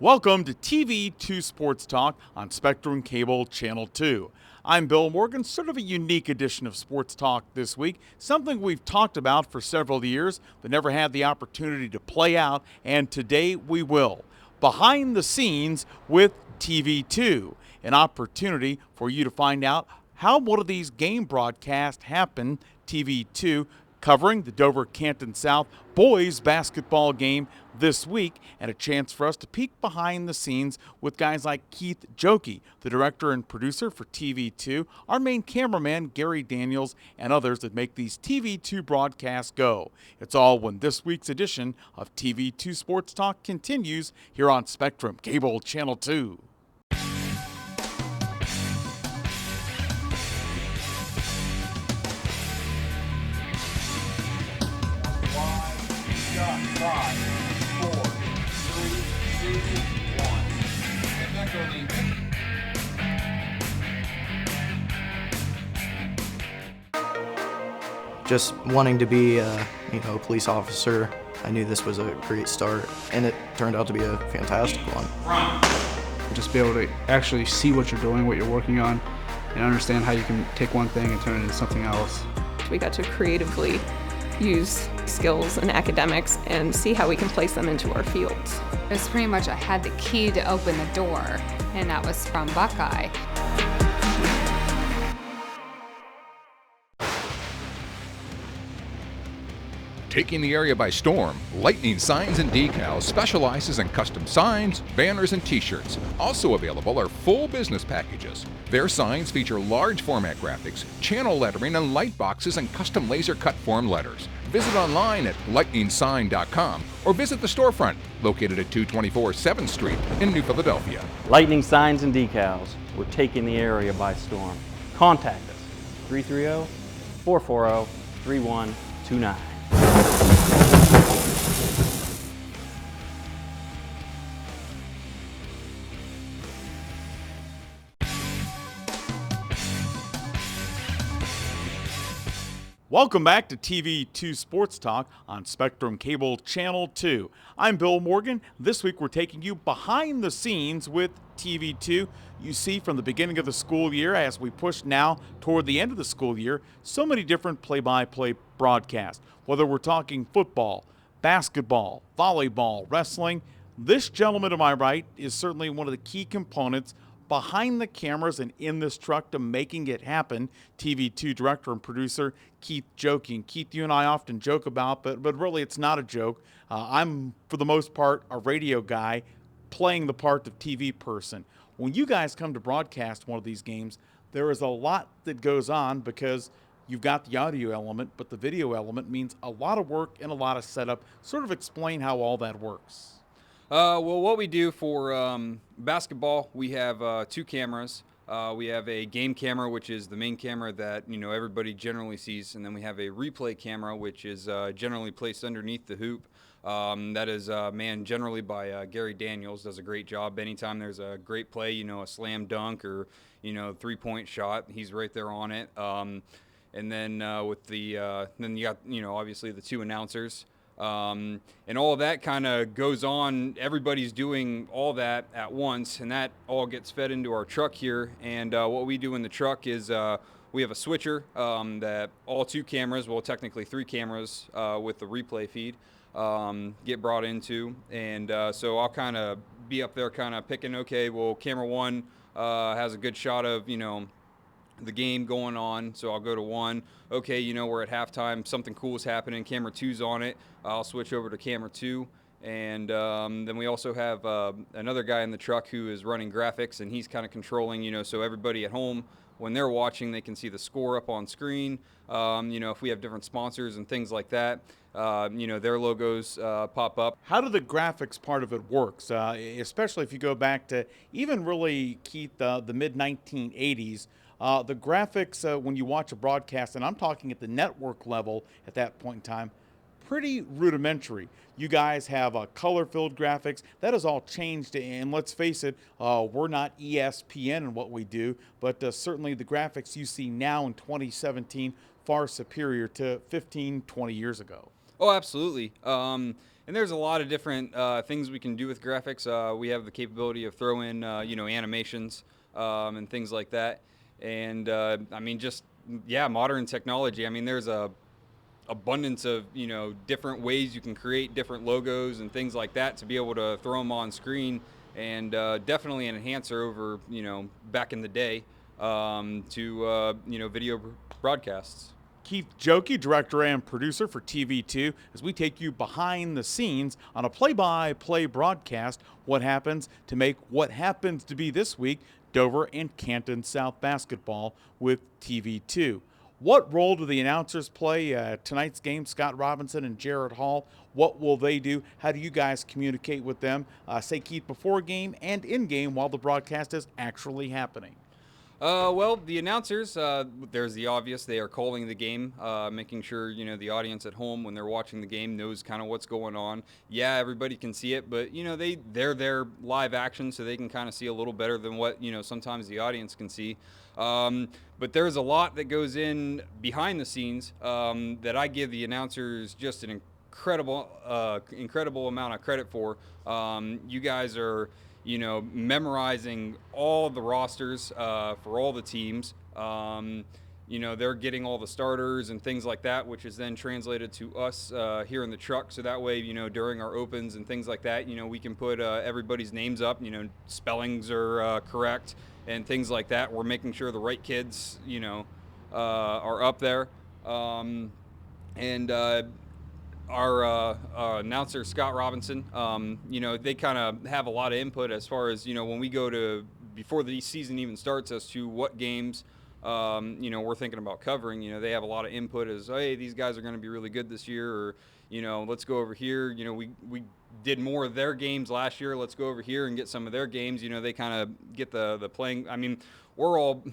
Welcome to TV2 Sports Talk on Spectrum Cable Channel 2. I'm Bill Morgan, sort of a unique edition of Sports Talk this week, something we've talked about for several years but never had the opportunity to play out, and today we will. Behind the scenes with TV2, an opportunity for you to find out how one of these game broadcasts happened. TV2 covering the Dover-Canton South boys basketball game this week, and a chance for us to peek behind the scenes with guys like Keith Jokey, the director and producer for TV2, our main cameraman Gary Daniels, and others that make these TV2 broadcasts go. It's all when this week's edition of TV2 Sports Talk continues here on Spectrum Cable Channel 2. Five, four, three, two, one. And that goes in. Just wanting to be a police officer, I knew this was a great start, and it turned out to be a fantastic one. Just be able to actually see what you're doing, what you're working on, and understand how you can take one thing and turn it into something else. We got to creatively use skills and academics and see how we can place them into our fields. It was pretty much I had the key to open the door, and that was from Buckeye. Taking the area by storm, Lightning Signs and Decals specializes in custom signs, banners, and t-shirts. Also available are full business packages. Their signs feature large format graphics, channel lettering, and light boxes and custom laser cut form letters. Visit online at lightningsign.com or visit the storefront located at 224 7th Street in New Philadelphia. Lightning Signs and Decals. We're taking the area by storm. Contact us 330-440-3129. Welcome back to TV2 Sports Talk on Spectrum Cable Channel 2. I'm Bill Morgan. This week we're taking you behind the scenes with TV2. You see from the beginning of the school year as we push now toward the end of the school year, so many different play-by-play broadcasts. Whether we're talking football, basketball, volleyball, wrestling, this gentleman to my right is certainly one of the key components behind the cameras and in this truck to making it happen. TV2 director and producer Keith Jokey. And Keith, you and I often joke about, but really it's not a joke. I'm, for the most part, a radio guy playing the part of TV person. When you guys come to broadcast one of these games, there is a lot that goes on because you've got the audio element, but the video element means a lot of work and a lot of setup. Sort of explain how all that works. Well, what we do for basketball, we have two cameras. We have a game camera, which is the main camera that everybody generally sees, and then we have a replay camera, which is generally placed underneath the hoop. That is manned generally by Gary Daniels. Does a great job. Anytime there's a great play, a slam dunk or 3-point shot, he's right there on it. And then with the then you got obviously the two announcers. And all of that kind of goes on. Everybody's doing all that at once, and that all gets fed into our truck here. And what we do in the truck is we have a switcher that all two cameras, well, technically three cameras with the replay feed get brought into. And so I'll kind of be up there kind of picking, okay, well, camera one has a good shot of, the game going on, so I'll go to one. Okay, we're at halftime, something cool is happening, camera two's on it, I'll switch over to camera two. And then we also have another guy in the truck who is running graphics, and he's kind of controlling, so everybody at home, when they're watching, they can see the score up on screen. If we have different sponsors and things like that, their logos pop up. How do the graphics part of it works, especially if you go back to even really, Keith, the mid-1980s? The graphics, when you watch a broadcast, and I'm talking at the network level at that point in time, pretty rudimentary. You guys have color-filled graphics. That has all changed, and let's face it, we're not ESPN in what we do, but certainly the graphics you see now in 2017 far superior to 15, 20 years ago. Oh, absolutely. And there's a lot of different things we can do with graphics. We have the capability of throw in, animations and things like that. And I mean, just modern technology. I mean, there's a abundance of different ways you can create different logos and things like that to be able to throw them on screen, and definitely an enhancer over back in the day to video broadcasts. Keith Jokey, director and producer for TV2, as we take you behind the scenes on a play-by-play broadcast, what happens to make what happens to be this week Dover and Canton South basketball with TV2. What role do the announcers play tonight's game? Scott Robinson and Jared Hall. What will they do? How do you guys communicate with them? Say, Keith, before game and in game while the broadcast is actually happening. Well, the announcers, there's the obvious. They are calling the game, making sure, the audience at home when they're watching the game knows kind of what's going on. Yeah, everybody can see it, but, they're there live action, so they can kind of see a little better than what, sometimes the audience can see. But there's a lot that goes in behind the scenes that I give the announcers just an incredible amount of credit for. You guys are memorizing all the rosters for all the teams. They're getting all the starters and things like that, which is then translated to us here in the truck. So that way, during our opens and things like that, we can put everybody's names up, spellings are correct and things like that. We're making sure the right kids, are up there. Our announcer, Scott Robinson, they kind of have a lot of input as far as, when we go to, before the season even starts, as to what games, we're thinking about covering. They have a lot of input as, hey, these guys are going to be really good this year, or, let's go over here. We did more of their games last year. Let's go over here and get some of their games. They kind of get the playing. I mean, we're all,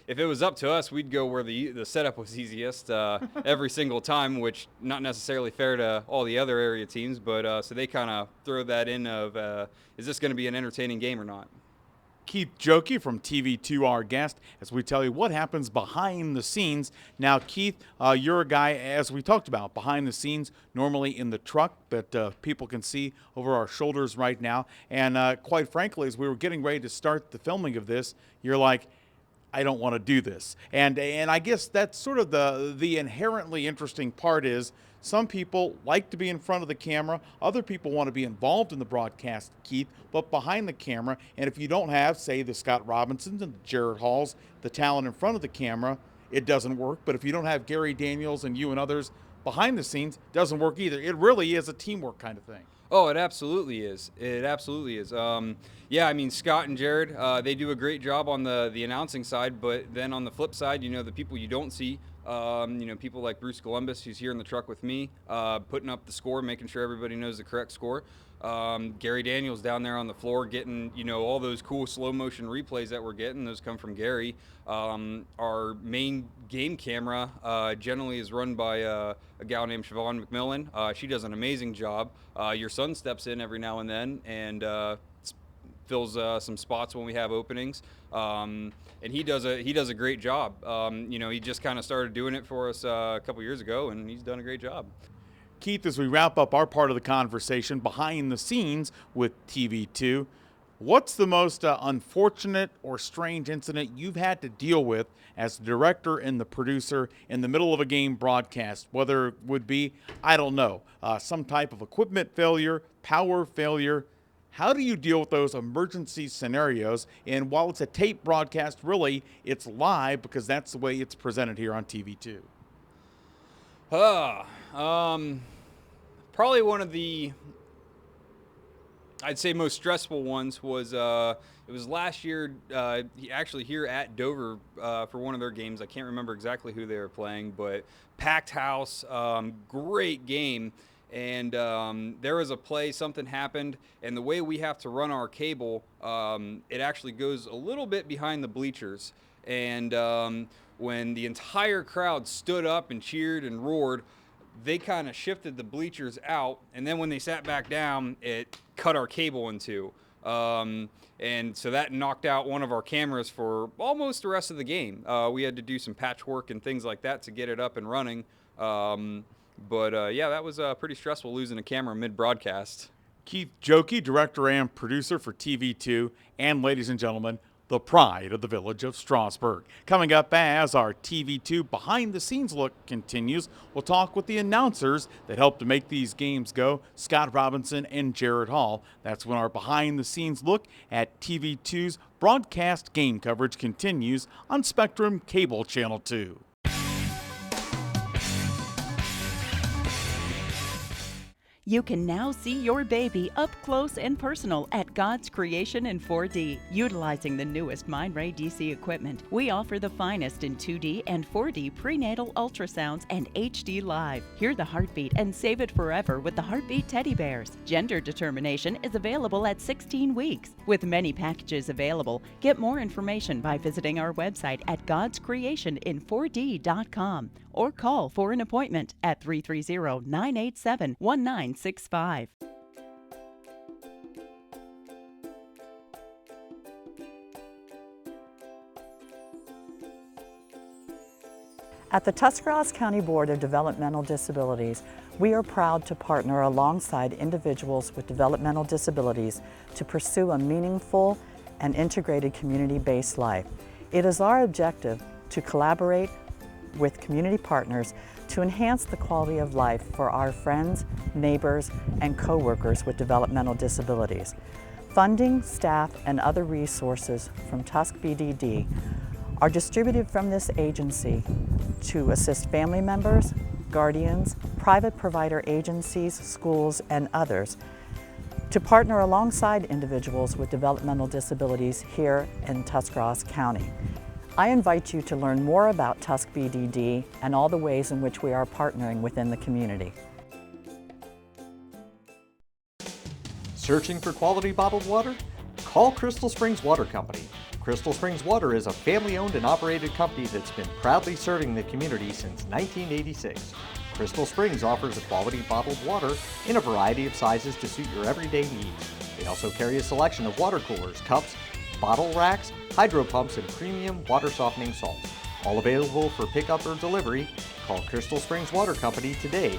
if it was up to us, we'd go where the setup was easiest every single time, which not necessarily fair to all the other area teams, but so they kind of throw that in of, is this going to be an entertaining game or not? Keith Jokey from TV2, our guest, as we tell you what happens behind the scenes. Now, Keith, you're a guy, as we talked about, behind the scenes, normally in the truck that people can see over our shoulders right now. And quite frankly, as we were getting ready to start the filming of this, you're like, I don't want to do this. And I guess that's sort of the inherently interesting part is some people like to be in front of the camera. Other people want to be involved in the broadcast, Keith, but behind the camera. And if you don't have, say, the Scott Robinsons and the Jared Halls, the talent in front of the camera, it doesn't work. But if you don't have Gary Daniels and you and others behind the scenes, it doesn't work either. It really is a teamwork kind of thing. Oh, it absolutely is. It absolutely is. I mean, Scott and Jared, they do a great job on the announcing side, but then on the flip side, the people you don't see, people like Bruce Columbus, who's here in the truck with me, putting up the score, making sure everybody knows the correct score. Gary Daniels down there on the floor getting, all those cool slow motion replays that we're getting. Those come from Gary. Our main game camera generally is run by a gal named Siobhan McMillan. She does an amazing job. Your son steps in every now and then and fills some spots when we have openings. And he does a great job. He just kind of started doing it for us a couple years ago, and he's done a great job. Keith, as we wrap up our part of the conversation behind the scenes with TV2, what's the most unfortunate or strange incident you've had to deal with as the director and the producer in the middle of a game broadcast, whether it would be, I don't know, some type of equipment failure, power failure? How do you deal with those emergency scenarios? And while it's a tape broadcast, really, it's live because that's the way it's presented here on TV2. Probably one of the, I'd say, most stressful ones was it was last year, actually here at Dover for one of their games. I can't remember exactly who they were playing, but packed house, great game. And there was a play, something happened, and the way we have to run our cable, it actually goes a little bit behind the bleachers. And when the entire crowd stood up and cheered and roared, they kind of shifted the bleachers out, and then when they sat back down, it cut our cable in two. And so that knocked out one of our cameras for almost the rest of the game. We had to do some patchwork and things like that to get it up and running. But yeah, that was pretty stressful losing a camera mid-broadcast. Keith Jokey, director and producer for TV2, and ladies and gentlemen, the pride of the village of Strasburg. Coming up as our TV2 behind-the-scenes look continues, we'll talk with the announcers that helped to make these games go, Scott Robinson and Jared Hall. That's when our behind-the-scenes look at TV2's broadcast game coverage continues on Spectrum Cable Channel 2. You can now see your baby up close and personal at God's Creation in 4D. Utilizing the newest Mindray DC equipment, we offer the finest in 2D and 4D prenatal ultrasounds and HD Live. Hear the heartbeat and save it forever with the Heartbeat Teddy Bears. Gender determination is available at 16 weeks. With many packages available, get more information by visiting our website at godscreationin4d.com or call for an appointment at 330-987-1965. At the Tuscarawas County Board of Developmental Disabilities, we are proud to partner alongside individuals with developmental disabilities to pursue a meaningful and integrated community-based life. It is our objective to collaborate with community partners to enhance the quality of life for our friends, neighbors, and co-workers with developmental disabilities. Funding, staff, and other resources from Tusk BDD are distributed from this agency to assist family members, guardians, private provider agencies, schools, and others to partner alongside individuals with developmental disabilities here in Tuscarawas County. I invite you to learn more about Tusk BDD and all the ways in which we are partnering within the community. Searching for quality bottled water? Call Crystal Springs Water Company. Crystal Springs Water is a family-owned and operated company that's been proudly serving the community since 1986. Crystal Springs offers a quality bottled water in a variety of sizes to suit your everyday needs. They also carry a selection of water coolers, cups, bottle racks, hydro pumps, and premium water softening salts. All available for pickup or delivery. Call Crystal Springs Water Company today.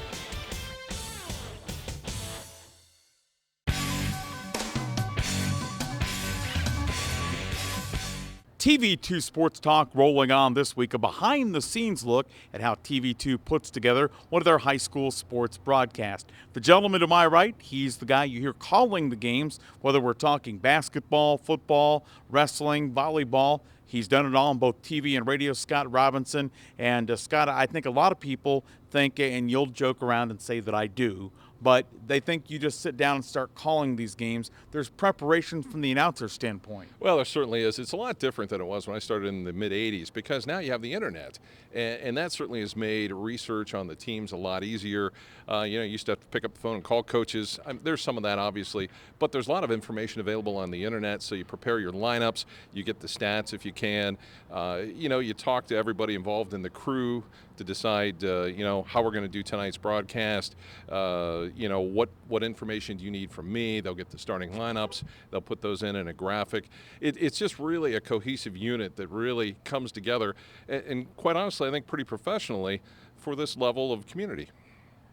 TV2 Sports Talk rolling on this week, a behind-the-scenes look at how TV2 puts together one of their high school sports broadcasts. The gentleman to my right, he's the guy you hear calling the games, whether we're talking basketball, football, wrestling, volleyball. He's done it all on both TV and radio, Scott Robinson. And Scott, I think a lot of people think, and you'll joke around and say that I do, but they think you just sit down and start calling these games. There's preparation from the announcer standpoint. Well, there certainly is. It's a lot different than it was when I started in the mid-'80s because now you have the internet, and that certainly has made research on the teams a lot easier. You used to have to pick up the phone and call coaches. There's some of that, obviously, but there's a lot of information available on the internet, so you prepare your lineups, you get the stats if you can. You talk to everybody involved in the crew to decide, how we're going to do tonight's broadcast. What information do you need from me? They'll get the starting lineups. They'll put those in a graphic. It's just really a cohesive unit that really comes together, and quite honestly, I think pretty professionally for this level of community.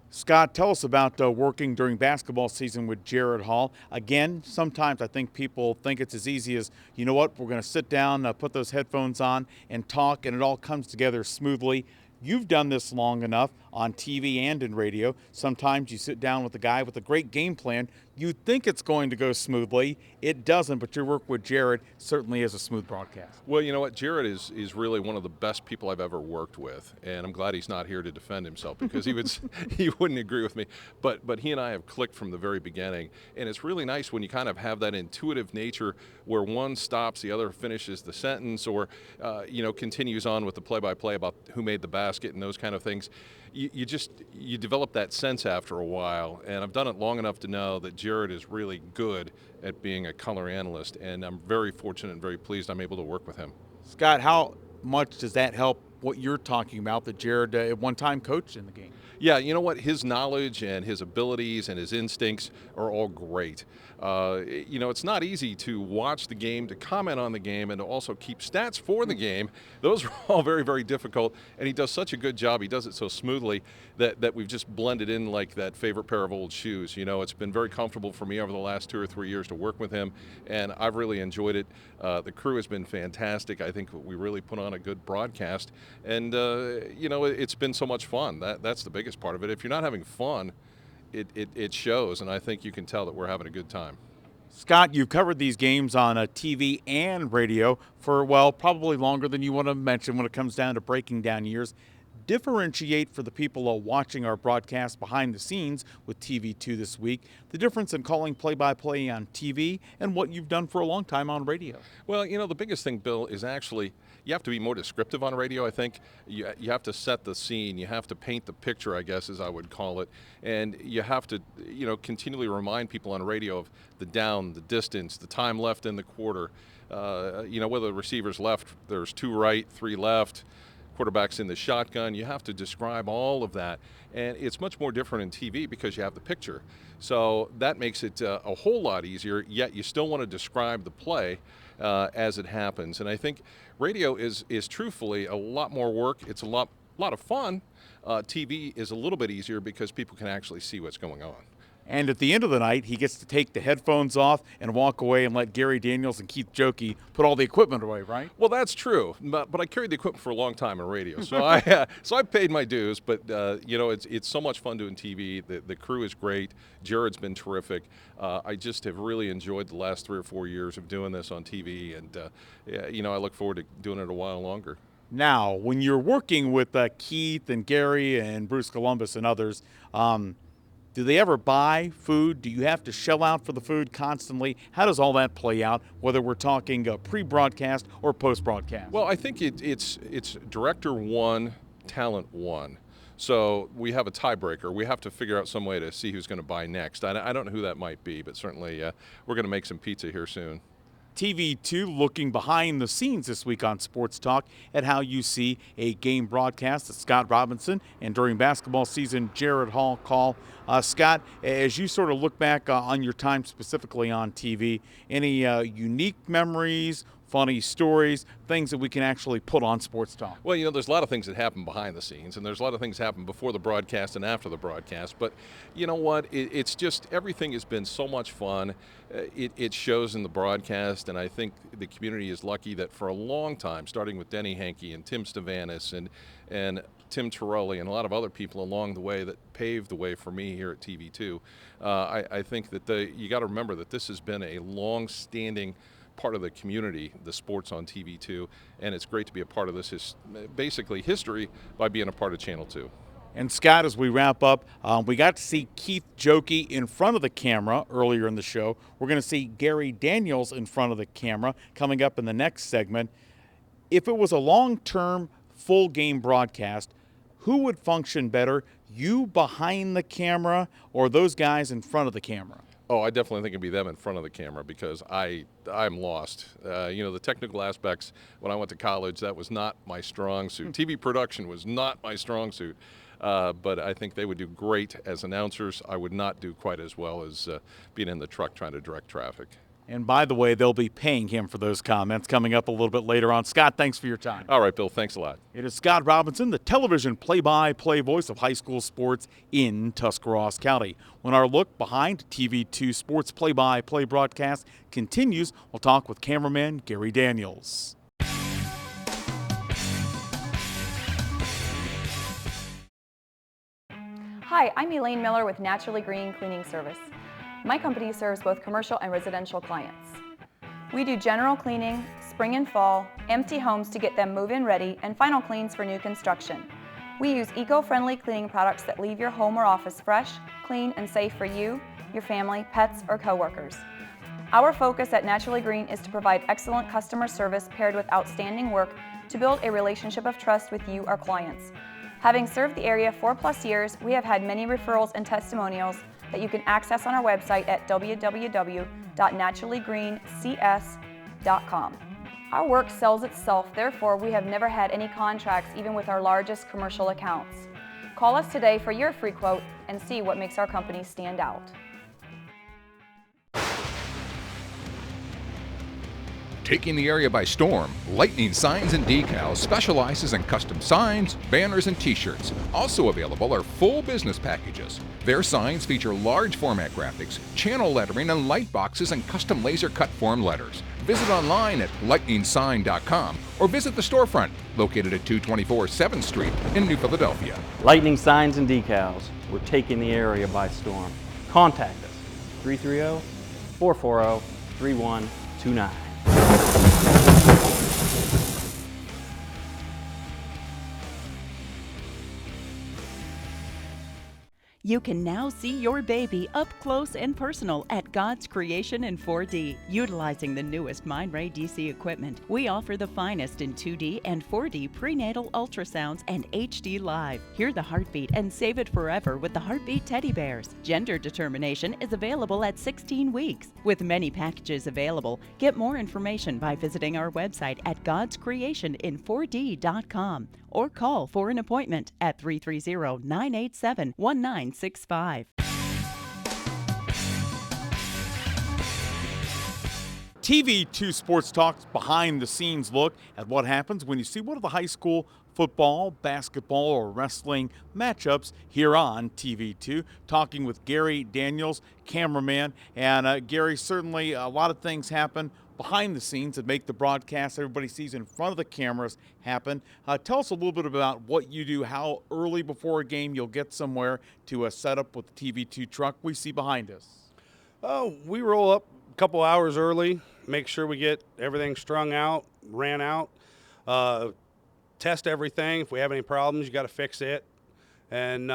Scott, tell us about working during basketball season with Jared Hall. Again, sometimes I think people think it's as easy as, you know what, we're going to sit down, put those headphones on and talk, and it all comes together smoothly. You've done this long enough on TV and in radio. Sometimes you sit down with a guy with a great game plan. You think it's going to go smoothly. It doesn't, but your work with Jared certainly is a smooth broadcast. Well, you know what? Jared is really one of the best people I've ever worked with, and I'm glad he's not here to defend himself because he wouldn't agree with me. But he and I have clicked from the very beginning, and it's really nice when you kind of have that intuitive nature where one stops, the other finishes the sentence, or continues on with the play-by-play about who made the basket and those kind of things. You develop that sense after a while, and I've done it long enough to know that Jared is really good at being a color analyst, and I'm very fortunate and very pleased I'm able to work with him. Scott, how much does that help what you're talking about, that Jared at one time coached in the game. Yeah, you know what? His knowledge and his abilities and his instincts are all great. It's not easy to watch the game, to comment on the game, and to also keep stats for the game. Those are all very, very difficult, and he does such a good job. He does it so smoothly that we've just blended in like that favorite pair of old shoes. It's been very comfortable for me over the last 2 or 3 years to work with him, and I've really enjoyed it. The crew has been fantastic. I think we really put on a good broadcast, and it's been so much fun. That's the biggest part of it. If you're not having fun, it shows, and I think you can tell that we're having a good time. Scott, you've covered these games on TV and radio for, well, probably longer than you want to mention when it comes down to breaking down years. Differentiate for the people watching our broadcast behind the scenes with TV2 this week, the difference in calling play-by-play on TV and what you've done for a long time on radio. Well, the biggest thing, Bill, is actually you have to be more descriptive on radio, I think. You have to set the scene. You have to paint the picture, I guess, as I would call it. And you have to, continually remind people on radio of the down, the distance, the time left in the quarter. Whether the receiver's left, there's 2 right, 3 left. Quarterback's in the shotgun. You have to describe all of that, and it's much more different in TV because you have the picture. So that makes it a whole lot easier, yet you still want to describe the play as it happens. And I think radio is truthfully a lot more work. It's a lot of fun. TV is a little bit easier because people can actually see what's going on. And at the end of the night, he gets to take the headphones off and walk away and let Gary Daniels and Keith Jokey put all the equipment away, right? Well, that's true, but I carried the equipment for a long time in radio, so I paid my dues. But it's so much fun doing TV. The crew is great. Jared's been terrific. I just have really enjoyed the last 3 or 4 years of doing this on TV, and I look forward to doing it a while longer. Now, when you're working with Keith and Gary and Bruce Columbus and others, do they ever buy food? Do you have to shell out for the food constantly? How does all that play out, whether we're talking pre-broadcast or post-broadcast? Well, I think it's director 1, talent 1. So we have a tiebreaker. We have to figure out some way to see who's going to buy next. I don't know who that might be, but certainly we're going to make some pizza here soon. TV2 looking behind the scenes this week on Sports Talk at how you see a game broadcast that Scott Robinson and during basketball season Jared Hall call. Scott, as you sort of look back on your time specifically on TV, any unique memories, funny stories, things that we can actually put on Sports Talk? Well, there's a lot of things that happen behind the scenes, and there's a lot of things that happen before the broadcast and after the broadcast. But you know what? It's just everything has been so much fun. It shows in the broadcast, and I think the community is lucky that for a long time, starting with Denny Hankey and Tim Stavanis and Tim Torelli and a lot of other people along the way that paved the way for me here at TV2, I think that you got to remember that this has been a long-standing part of the community, the sports on TV2, and it's great to be a part of this basically history by being a part of Channel 2. And Scott, as we wrap up, we got to see Keith Jokey in front of the camera earlier in the show. We're going to see Gary Daniels in front of the camera coming up in the next segment. If it was a long-term, full-game broadcast, who would function better, you behind the camera or those guys in front of the camera? Oh, I definitely think it'd be them in front of the camera because I'm lost. The technical aspects, when I went to college, that was not my strong suit. TV production was not my strong suit. But I think they would do great as announcers. I would not do quite as well as being in the truck trying to direct traffic. And by the way, they'll be paying him for those comments coming up a little bit later on. Scott, thanks for your time. All right, Bill, thanks a lot. It is Scott Robinson, the television play-by-play voice of high school sports in Tuscarawas County. When our look behind TV2 Sports play-by-play broadcast continues, we'll talk with cameraman Gary Daniels. Hi, I'm Elaine Miller with Naturally Green Cleaning Service. My company serves both commercial and residential clients. We do general cleaning, spring and fall, empty homes to get them move-in ready, and final cleans for new construction. We use eco-friendly cleaning products that leave your home or office fresh, clean, and safe for you, your family, pets, or coworkers. Our focus at Naturally Green is to provide excellent customer service paired with outstanding work to build a relationship of trust with you, our clients. Having served the area 4+ years, we have had many referrals and testimonials that you can access on our website at www.naturallygreencs.com. Our work sells itself, therefore we have never had any contracts even with our largest commercial accounts. Call us today for your free quote and see what makes our company stand out. Taking the area by storm, Lightning Signs and Decals specializes in custom signs, banners, and t-shirts. Also available are full business packages. Their signs feature large format graphics, channel lettering, and light boxes and custom laser cut form letters. Visit online at lightningsign.com or visit the storefront located at 224 7th Street in New Philadelphia. Lightning Signs and Decals. We're taking the area by storm. Contact us 330-440-3129. You can now see your baby up close and personal at God's Creation in 4D. Utilizing the newest Mindray DC equipment, we offer the finest in 2D and 4D prenatal ultrasounds and HD Live. Hear the heartbeat and save it forever with the Heartbeat Teddy Bears. Gender determination is available at 16 weeks. With many packages available, get more information by visiting our website at godscreationin4d.com or call for an appointment at 330-987-1965. TV2 Sports Talk's behind-the-scenes look at what happens when you see one of the high school football, basketball, or wrestling matchups here on TV2. Talking with Gary Daniels, cameraman. And Gary, certainly a lot of things happen behind the scenes that make the broadcast everybody sees in front of the cameras happen. Tell us a little bit about what you do, how early before a game you'll get somewhere to set up with the TV2 truck we see behind us. Oh, we roll up a couple hours early, make sure we get everything strung out, ran out, test everything. If we have any problems, you got to fix it. And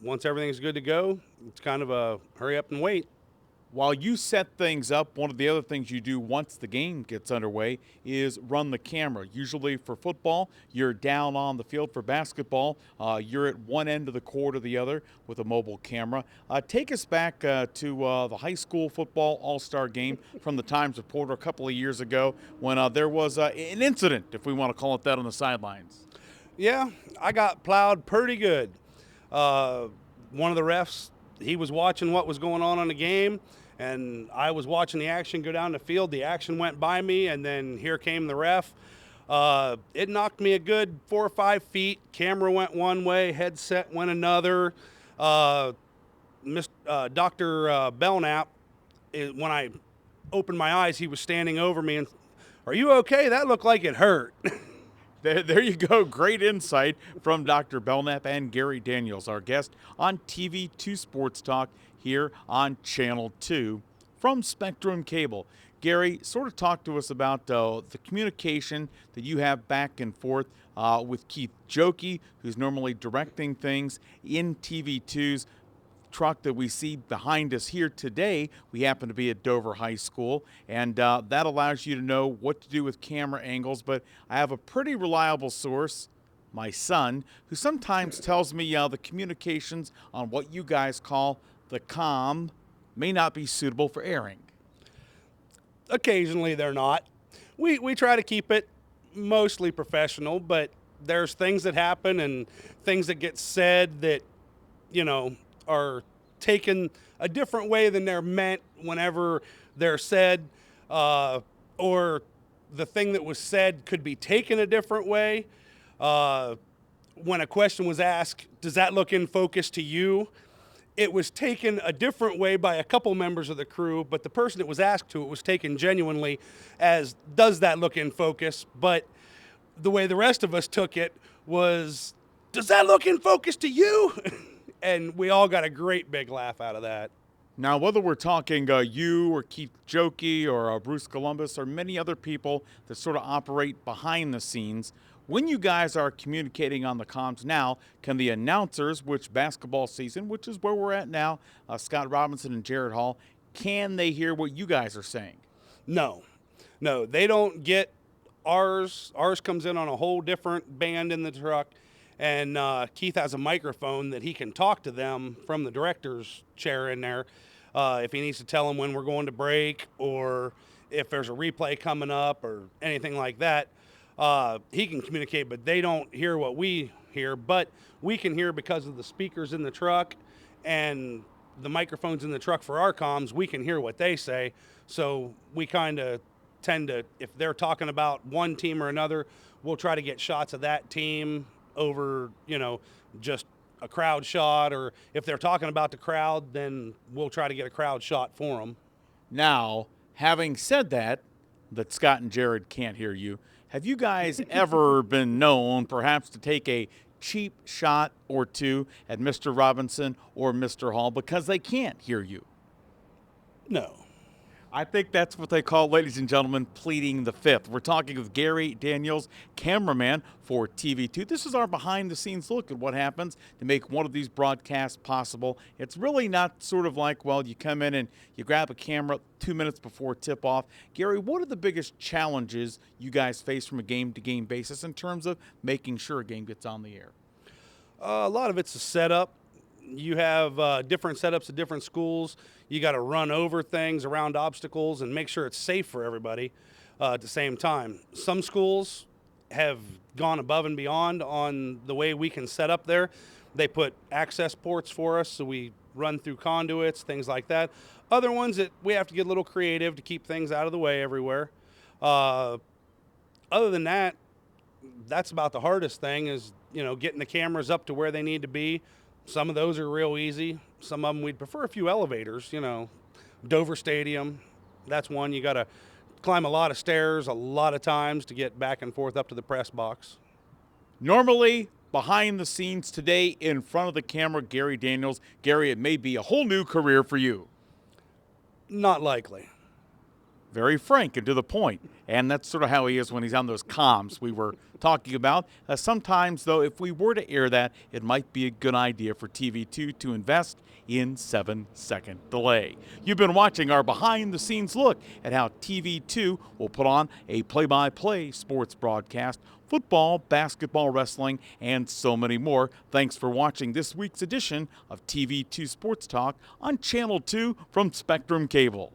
once everything's good to go, it's kind of a hurry up and wait. While you set things up, one of the other things you do once the game gets underway is run the camera. Usually for football, you're down on the field. For basketball, you're at one end of the court or the other with a mobile camera. Take us back to the high school football all-star game from the Times Reporter a couple of years ago when there was an incident, if we want to call it that, on the sidelines. Yeah, I got plowed pretty good. One of the refs, he was watching what was going on in the game, and I was watching the action go down the field. The action went by me, and then here came the ref. It knocked me a good 4 or 5 feet. Camera went one way, headset went another. Dr. Belknap, when I opened my eyes, he was standing over me and, "Are you okay? That looked like it hurt." There you go. Great insight from Dr. Belknap and Gary Daniels, our guest on TV2 Sports Talk here on Channel 2 from Spectrum Cable. Gary, sort of talk to us about the communication that you have back and forth with Keith Jokey, who's normally directing things in TV2's truck that we see behind us here today. We happen to be at Dover High School, and that allows you to know what to do with camera angles. But I have a pretty reliable source, my son, who sometimes tells me the communications on what you guys call the comm may not be suitable for airing. Occasionally they're not. We try to keep it mostly professional, but there's things that happen and things that get said that, are taken a different way than they're meant whenever they're said, or the thing that was said could be taken a different way. When a question was asked, "Does that look in focus to you?" It was taken a different way by a couple members of the crew, but the person that was asked to it was taken genuinely as, "Does that look in focus?" But the way the rest of us took it was, "Does that look in focus to you?" And we all got a great big laugh out of that. Now, whether we're talking you or Keith Jokey or Bruce Columbus or many other people that sort of operate behind the scenes, when you guys are communicating on the comms now, can the announcers, which basketball season, which is where we're at now, Scott Robinson and Jared Hall, can they hear what you guys are saying? No, they don't get ours. Ours comes in on a whole different band in the truck. And Keith has a microphone that he can talk to them from the director's chair in there if he needs to tell them when we're going to break, or if there's a replay coming up or anything like that, he can communicate, but they don't hear what we hear. But we can hear because of the speakers in the truck and the microphones in the truck for our comms. We can hear what they say. So we kind of tend to, if they're talking about one team or another, we'll try to get shots of that team over, just a crowd shot. Or if they're talking about the crowd, then we'll try to get a crowd shot for them. Now, having said that Scott and Jared can't hear you, have you guys ever been known perhaps to take a cheap shot or two at Mr. Robinson or Mr. Hall because they can't hear you? No. I think that's what they call, ladies and gentlemen, pleading the fifth. We're talking with Gary Daniels, cameraman for TV2. This is our behind-the-scenes look at what happens to make one of these broadcasts possible. It's really not sort of like, well, you come in and you grab a camera 2 minutes before tip-off. Gary, what are the biggest challenges you guys face from a game-to-game basis in terms of making sure a game gets on the air? A lot of it's a setup. You have different setups at different schools. You got to run over things around obstacles and make sure it's safe for everybody at the same time. Some schools have gone above and beyond on the way we can set up there. They put access ports for us, so we run through conduits, things like that. Other ones that we have to get a little creative to keep things out of the way everywhere. Other than that, that's about the hardest thing is, getting the cameras up to where they need to be. Some of those are real easy. Some of them we'd prefer a few elevators, Dover Stadium, that's one. You got to climb a lot of stairs a lot of times to get back and forth up to the press box. Normally, behind the scenes, today in front of the camera, Gary Daniels. Gary, it may be a whole new career for you. Not likely. Very frank and to the point. And that's sort of how he is when he's on those comms we were talking about. Sometimes, though, if we were to air that, it might be a good idea for TV2 to invest in 7-second delay. You've been watching our behind-the-scenes look at how TV2 will put on a play-by-play sports broadcast, football, basketball, wrestling, and so many more. Thanks for watching this week's edition of TV2 Sports Talk on Channel 2 from Spectrum Cable.